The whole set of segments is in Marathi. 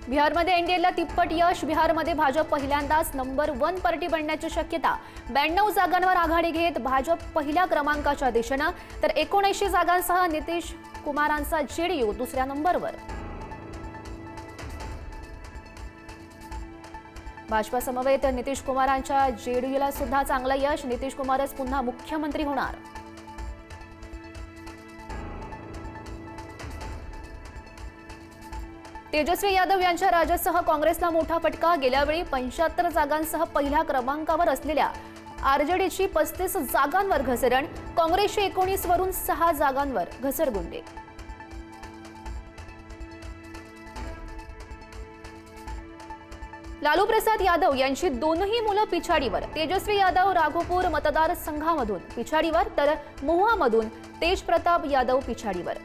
बिहारमध्ये एनडीएला तिप्पट यश। बिहारमध्ये भाजप पहिल्यांदाच नंबर 1 पार्टी बनण्याची शक्यता। 92 जागांवर आघाडी घेत भाजप पहिल्या क्रमांकाच्या दिशेने, तर 79 जागांसह नितीश कुमारांचा जेडीयू दुसऱ्या नंबरवर। भाजपा समवेत नितीश कुमारांच्या जेडीयूला सुद्धा चांगलं यश। नितीश कुमारच पुन्हा मुख्यमंत्री होणार। तेजस्वी यादव यांच्या राज्यासह काँग्रेसला मोठा फटका। गेल्यावेळी 75 जागांसह पहिल्या क्रमांकावर असलेल्या आरजेडीची 35 जागांवर घसरण। काँग्रेसची 19 वरून 6 जागांवर घसरगुंडी। लालू प्रसाद यादव यांची दोनही मुलं पिछाडीवर। तेजस्वी यादव राघोपूर मतदारसंघामधून पिछाडीवर, तर महुआमधून तेज प्रताप यादव पिछाडीवर।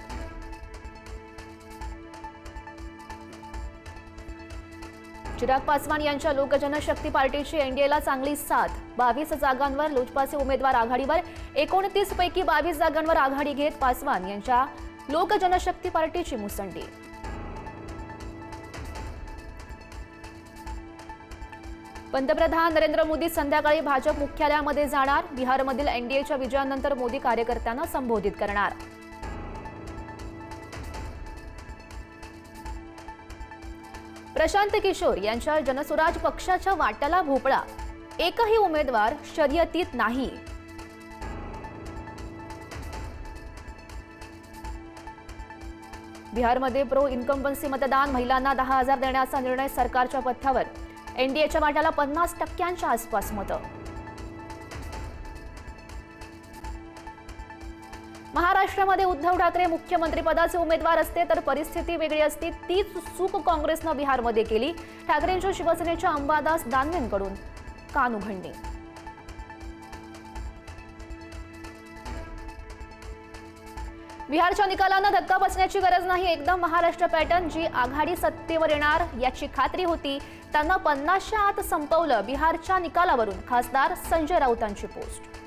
चिराग पासवान यांच्या लोक जनशक्ती पार्टीची एनडीएला चांगली साथ। 22 जागांवर लोजपाचे उमेदवार आघाडीवर। 29 पैकी 22 जागांवर आघाडी घेत पासवान यांच्या लोक जनशक्ती पार्टीची मुसंडी। पंतप्रधान नरेंद्र मोदी संध्याकाळी भाजप मुख्यालयामध्ये जाणार। बिहारमधील एनडीएच्या विजयानंतर मोदी कार्यकर्त्यांना संबोधित करणार। प्रशांत किशोर यांच्या जनसुराज पक्षाच्या वाट्याला भोपळा। एकही उमेदवार शर्यतीत नाही। बिहारमध्ये प्रो इन्कम्बन्सी मतदान। महिलांना 10,000 देण्याचा निर्णय सरकारच्या पथ्यावर। एनडीएच्या वाट्याला 50% आसपास मतं। महाराष्ट्रामध्ये उद्धव ठाकरे मुख्यमंत्रीपदाचे उमेदवार असते तर परिस्थिती वेगळी असती। तीच चूक काँग्रेसने बिहारमध्ये केली। ठाकरेंच्या शिवसेनेच्या अंबादास दानवेंकडून कानउघडणी। बिहारच्या निकालांना धक्का बसण्याची गरज नाही। एकदम महाराष्ट्र पॅटर्न। जी आघाडी सत्तेवर येणार याची खात्री होती त्यांना 50च्या आत संपवलं। बिहारच्या निकालावरून खासदार संजय राऊतांची पोस्ट।